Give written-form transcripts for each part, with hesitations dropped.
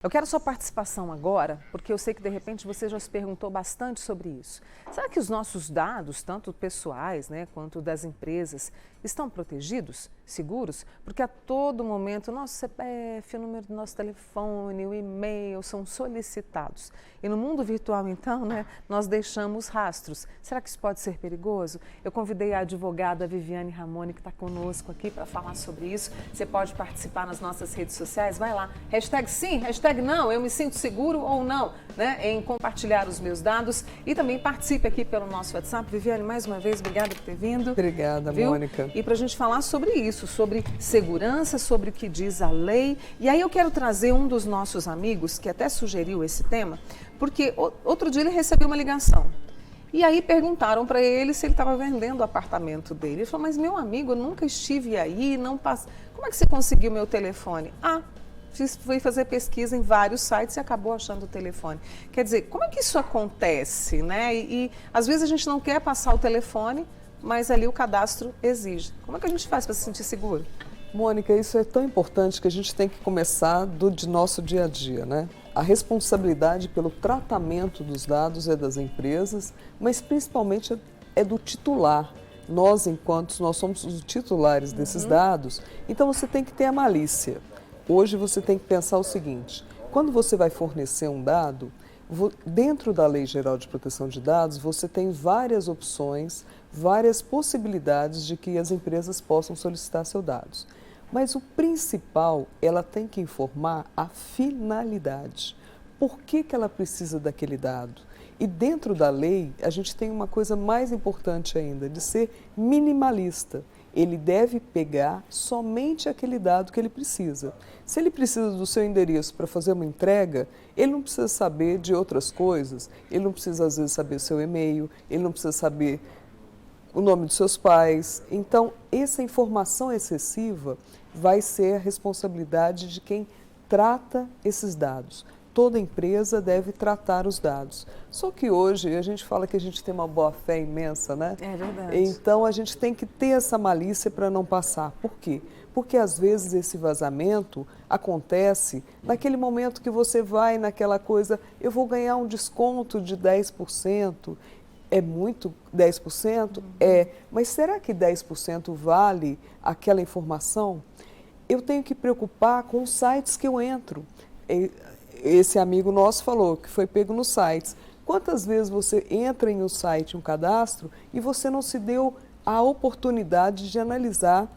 Eu quero sua participação agora, porque eu sei que de repente você já se perguntou bastante sobre isso. Será que os nossos dados, tanto pessoais, quanto das empresas, estão protegidos, seguros? Porque a todo momento o nosso CPF, o número do nosso telefone, o e-mail são solicitados. E no mundo virtual, então, nós deixamos rastros. Será que isso pode ser perigoso? Eu convidei a advogada Viviane Ramone, que está conosco aqui para falar sobre isso. Você pode participar nas nossas redes sociais, vai lá, #sim, #não, eu me sinto seguro ou não, em compartilhar os meus dados e também participe aqui pelo nosso WhatsApp. Viviane, mais uma vez, obrigada por ter vindo. Obrigada, viu? Mônica. E para a gente falar sobre isso, sobre segurança, sobre o que diz a lei. E aí eu quero trazer um dos nossos amigos, que até sugeriu esse tema, porque outro dia ele recebeu uma ligação. E aí perguntaram para ele se ele estava vendendo o apartamento dele. Ele falou, mas meu amigo, eu nunca estive aí, não passo. Como é que você conseguiu meu telefone? Fui fazer pesquisa em vários sites e acabou achando o telefone. Quer dizer, como é que isso acontece, E às vezes a gente não quer passar o telefone, mas ali o cadastro exige. Como é que a gente faz para se sentir seguro? Mônica, isso é tão importante que a gente tem que começar de nosso dia a dia, A responsabilidade pelo tratamento dos dados é das empresas, mas principalmente é do titular. Nós somos os titulares desses dados, então você tem que ter a malícia. Hoje você tem que pensar o seguinte, quando você vai fornecer um dado, dentro da Lei Geral de Proteção de Dados, você tem várias opções, várias possibilidades de que as empresas possam solicitar seus dados. Mas o principal, ela tem que informar a finalidade. Por que ela precisa daquele dado? E dentro da lei, a gente tem uma coisa mais importante ainda, de ser minimalista. Ele deve pegar somente aquele dado que ele precisa. Se ele precisa do seu endereço para fazer uma entrega, ele não precisa saber de outras coisas, ele não precisa às vezes saber seu e-mail, ele não precisa saber o nome dos seus pais. Então, essa informação excessiva vai ser a responsabilidade de quem trata esses dados. Toda empresa deve tratar os dados. Só que hoje a gente fala que a gente tem uma boa-fé imensa, É verdade. Então a gente tem que ter essa malícia para não passar. Por quê? Porque às vezes esse vazamento acontece naquele momento que você vai naquela coisa, eu vou ganhar um desconto de 10%. É muito 10%? É. Mas será que 10% vale aquela informação? Eu tenho que preocupar com os sites que eu entro. Esse amigo nosso falou que foi pego nos sites. Quantas vezes você entra em um site, um cadastro, e você não se deu a oportunidade de analisar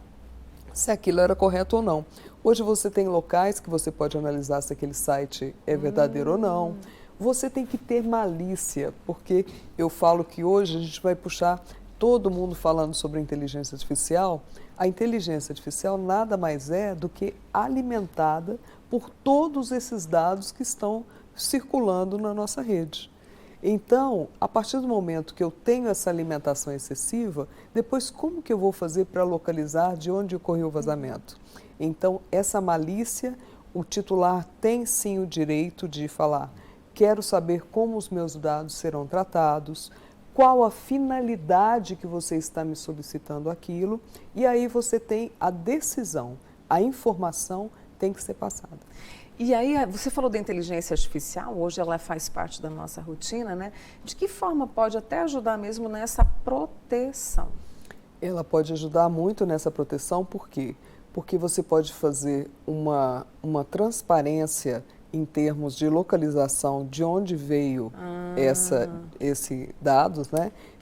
se aquilo era correto ou não? Hoje você tem locais que você pode analisar se aquele site é verdadeiro ou não. Você tem que ter malícia, porque eu falo que hoje a gente vai puxar todo mundo falando sobre inteligência artificial. A inteligência artificial nada mais é do que alimentada por todos esses dados que estão circulando na nossa rede. Então, a partir do momento que eu tenho essa alimentação excessiva, depois como que eu vou fazer para localizar de onde ocorreu o vazamento? Então, essa malícia, o titular tem sim o direito de falar, quero saber como os meus dados serão tratados, qual a finalidade que você está me solicitando aquilo, e aí você tem a decisão, a informação tem que ser passada. E aí, você falou da inteligência artificial, hoje ela faz parte da nossa rotina, De que forma pode até ajudar mesmo nessa proteção? Ela pode ajudar muito nessa proteção, por quê? Porque você pode fazer uma transparência em termos de localização de onde veio esse dados,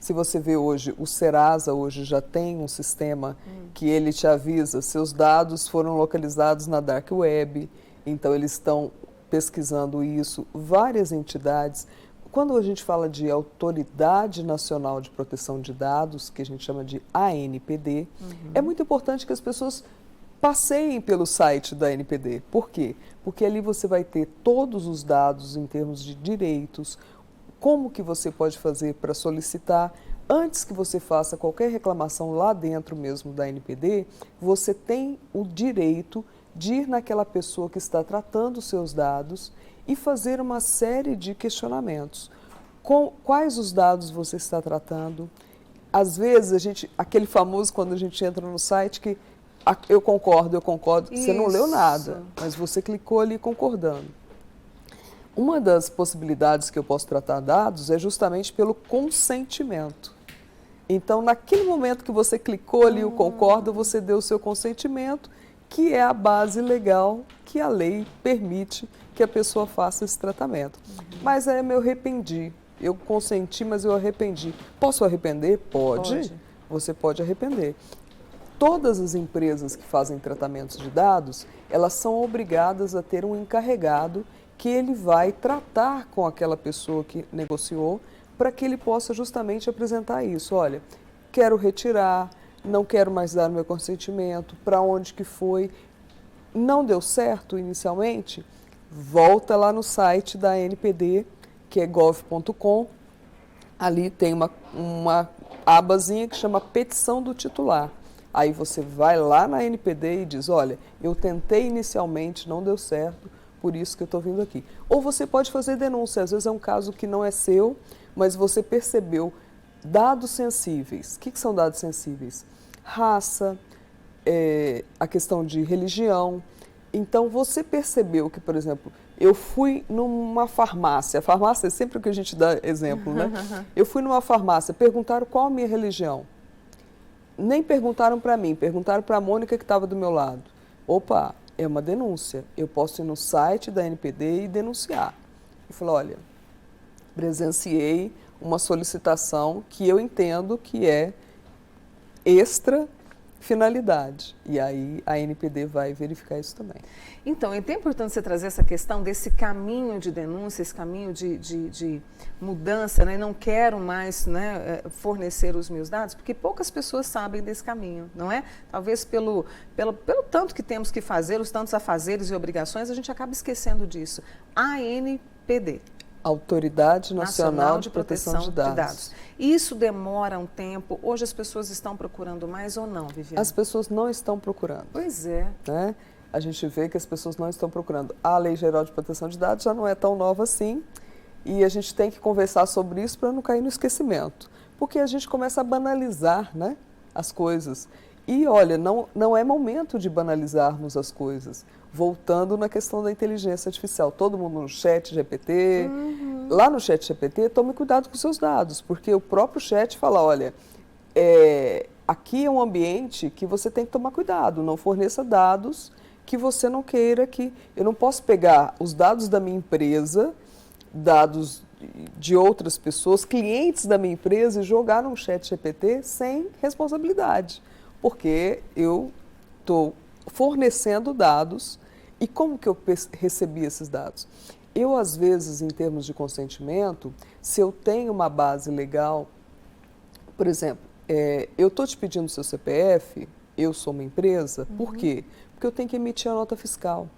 Se você vê hoje, o Serasa hoje já tem um sistema que ele te avisa, seus dados foram localizados na Dark Web, então eles estão pesquisando isso, várias entidades. Quando a gente fala de Autoridade Nacional de Proteção de Dados, que a gente chama de ANPD, é muito importante que as pessoas passeiem pelo site da ANPD. Por quê? Porque ali você vai ter todos os dados em termos de direitos, como que você pode fazer para solicitar. Antes que você faça qualquer reclamação lá dentro mesmo da ANPD, você tem o direito de ir naquela pessoa que está tratando os seus dados e fazer uma série de questionamentos. Quais os dados você está tratando? Às vezes, aquele famoso quando a gente entra no site que eu concordo, Isso. você não leu nada, mas você clicou ali concordando. Uma das possibilidades que eu posso tratar dados é justamente pelo consentimento. Então, naquele momento que você clicou ali o concordo, você deu o seu consentimento, que é a base legal que a lei permite que a pessoa faça esse tratamento. Mas aí eu me arrependi. Eu consenti, mas eu arrependi. Posso arrepender? Pode. Você pode arrepender. Todas as empresas que fazem tratamentos de dados, elas são obrigadas a ter um encarregado que ele vai tratar com aquela pessoa que negociou para que ele possa justamente apresentar isso. Olha, quero retirar, não quero mais dar o meu consentimento, para onde que foi. Não deu certo inicialmente? Volta lá no site da ANPD, que é gov.com. Ali tem uma abazinha que chama petição do titular. Aí você vai lá na ANPD e diz, olha, eu tentei inicialmente, não deu certo, por isso que eu estou vindo aqui. Ou você pode fazer denúncia, às vezes é um caso que não é seu, mas você percebeu dados sensíveis. O que são dados sensíveis? Raça, a questão de religião. Então você percebeu que, por exemplo, eu fui numa farmácia, a farmácia é sempre o que a gente dá exemplo, né? Eu fui numa farmácia, perguntaram qual a minha religião. Nem perguntaram para mim, perguntaram para a Mônica que estava do meu lado. Opa, é uma denúncia. Eu posso ir no site da ANPD e denunciar. Eu falei, olha, presenciei uma solicitação que eu entendo que é extra finalidade. E aí a ANPD vai verificar isso também. Então, é até importante você trazer essa questão desse caminho de denúncia, esse caminho de mudança, né? Não quero mais, né, fornecer os meus dados, porque poucas pessoas sabem desse caminho, não é? Talvez pelo tanto que temos que fazer, os tantos afazeres e obrigações, a gente acaba esquecendo disso. ANPD. Autoridade Nacional de Proteção de Dados. Isso demora um tempo. Hoje as pessoas estão procurando mais ou não, Viviane? As pessoas não estão procurando. Pois é. Né? A gente vê que as pessoas não estão procurando. A Lei Geral de Proteção de Dados já não é tão nova assim e a gente tem que conversar sobre isso para não cair no esquecimento. Porque a gente começa a banalizar, né, as coisas. E olha, não é momento de banalizarmos as coisas. Voltando na questão da inteligência artificial, todo mundo no chat GPT, lá no chat GPT, tome cuidado com seus dados, porque o próprio chat fala, olha, aqui é um ambiente que você tem que tomar cuidado, não forneça dados que você não queira que... Eu não posso pegar os dados da minha empresa, dados de outras pessoas, clientes da minha empresa e jogar no chat GPT sem responsabilidade, porque eu estou fornecendo dados. E como que eu recebi esses dados? Eu, às vezes, em termos de consentimento, se eu tenho uma base legal, por exemplo, eu estou te pedindo seu CPF, eu sou uma empresa, por quê? Porque eu tenho que emitir a nota fiscal.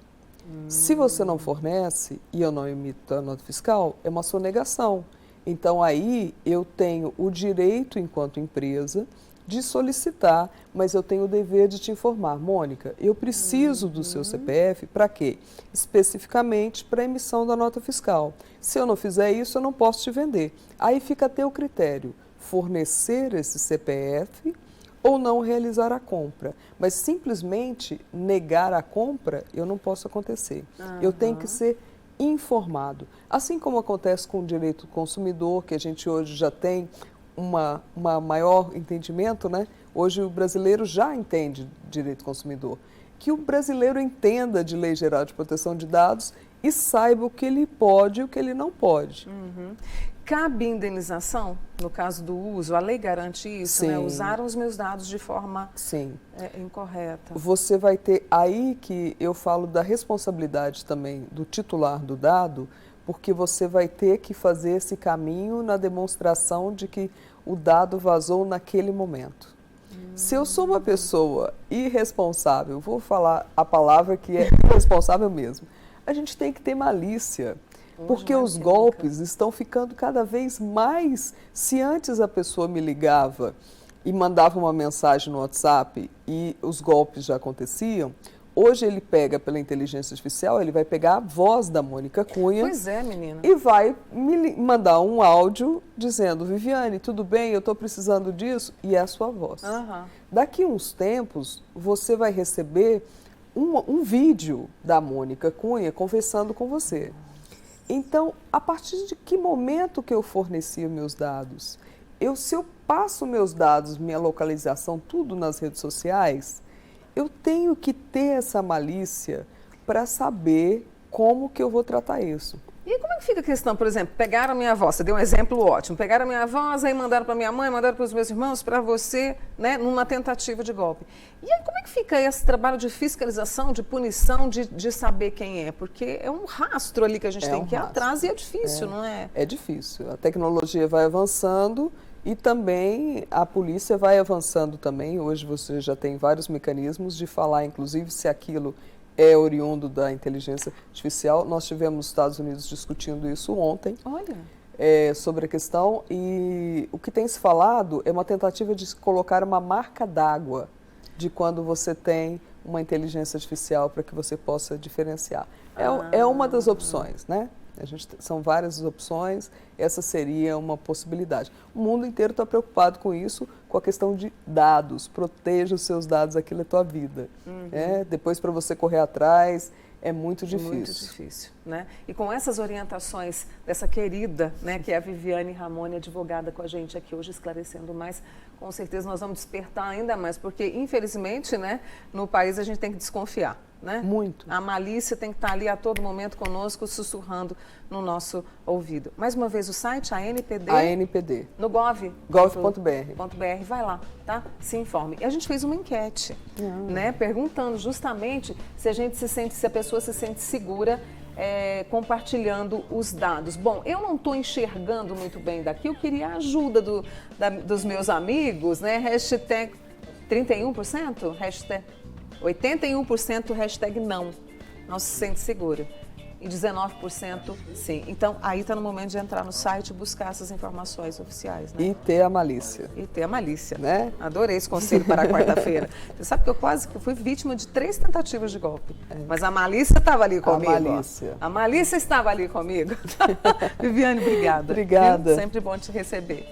Se você não fornece e eu não emito a nota fiscal, é uma sonegação. Então, aí eu tenho o direito, enquanto empresa, de solicitar, mas eu tenho o dever de te informar. Mônica, eu preciso do seu CPF para quê? Especificamente para a emissão da nota fiscal. Se eu não fizer isso, eu não posso te vender. Aí fica a teu critério, fornecer esse CPF ou não realizar a compra. Mas simplesmente negar a compra, eu não posso acontecer. Eu tenho que ser informado. Assim como acontece com o direito do consumidor, que a gente hoje já tem uma maior entendimento, né? Hoje o brasileiro já entende direito do consumidor. Que o brasileiro entenda de Lei Geral de Proteção de Dados e saiba o que ele pode e o que ele não pode. Cabe indenização no caso do uso? A lei garante isso, né? Usaram os meus dados de forma incorreta. Você vai ter aí que eu falo da responsabilidade também do titular do dado, porque você vai ter que fazer esse caminho na demonstração de que o dado vazou naquele momento. Se eu sou uma pessoa irresponsável, vou falar a palavra que é irresponsável mesmo, a gente tem que ter malícia, porque os golpes estão ficando cada vez mais. Se antes a pessoa me ligava e mandava uma mensagem no WhatsApp e os golpes já aconteciam, hoje ele pega pela inteligência artificial, ele vai pegar a voz da Mônica Cunha. Pois é, menina. E vai me mandar um áudio dizendo, Viviane, tudo bem, eu estou precisando disso, e é a sua voz. Daqui uns tempos, você vai receber um vídeo da Mônica Cunha conversando com você. Então, a partir de que momento que eu forneci os meus dados? Se eu passo meus dados, minha localização, tudo nas redes sociais, eu tenho que ter essa malícia para saber como que eu vou tratar isso. E como é que fica a questão, por exemplo, pegaram a minha avó, você deu um exemplo ótimo, pegaram a minha avó, aí mandaram para minha mãe, mandaram para os meus irmãos, para você, né, numa tentativa de golpe. E aí como é que fica esse trabalho de fiscalização, de punição, de saber quem é? Porque é um rastro ali que a gente tem que ir atrás e é difícil, não é? É difícil. A tecnologia vai avançando e também a polícia vai avançando também. Hoje você já tem vários mecanismos de falar, inclusive, se aquilo é oriundo da inteligência artificial. Nós tivemos nos Estados Unidos discutindo isso ontem. Olha. Sobre a questão, e o que tem se falado é uma tentativa de colocar uma marca d'água de quando você tem uma inteligência artificial para que você possa diferenciar. É uma das opções, né? São várias opções, essa seria uma possibilidade. O mundo inteiro está preocupado com isso, com a questão de dados. Proteja os seus dados, aquilo é tua vida. Depois, para você correr atrás, é muito difícil. Muito difícil, né? E com essas orientações dessa querida, né, que é a Viviane Ramone, advogada com a gente aqui hoje, esclarecendo mais, com certeza nós vamos despertar ainda mais, porque infelizmente, né, no país a gente tem que desconfiar, né? Muito. A malícia tem que estar ali a todo momento conosco, sussurrando no nosso ouvido. Mais uma vez o site, a ANPD? A ANPD. No gov? Gov.br. Vai lá, tá? Se informe. E a gente fez uma enquete, né? Perguntando justamente se a pessoa se sente segura compartilhando os dados. Bom, eu não estou enxergando muito bem daqui, eu queria a ajuda dos meus amigos, né? Hashtag 31%? Hashtag 81% hashtag não se sente segura. E 19% sim. Então, aí está no momento de entrar no site e buscar essas informações oficiais. Né? E ter a malícia. E ter a malícia. Né? Adorei esse conselho para a quarta-feira. Você sabe que eu quase fui vítima de 3 tentativas de golpe. Mas a malícia estava ali comigo. A malícia estava ali comigo. Viviane, obrigada. Obrigada. Sempre bom te receber.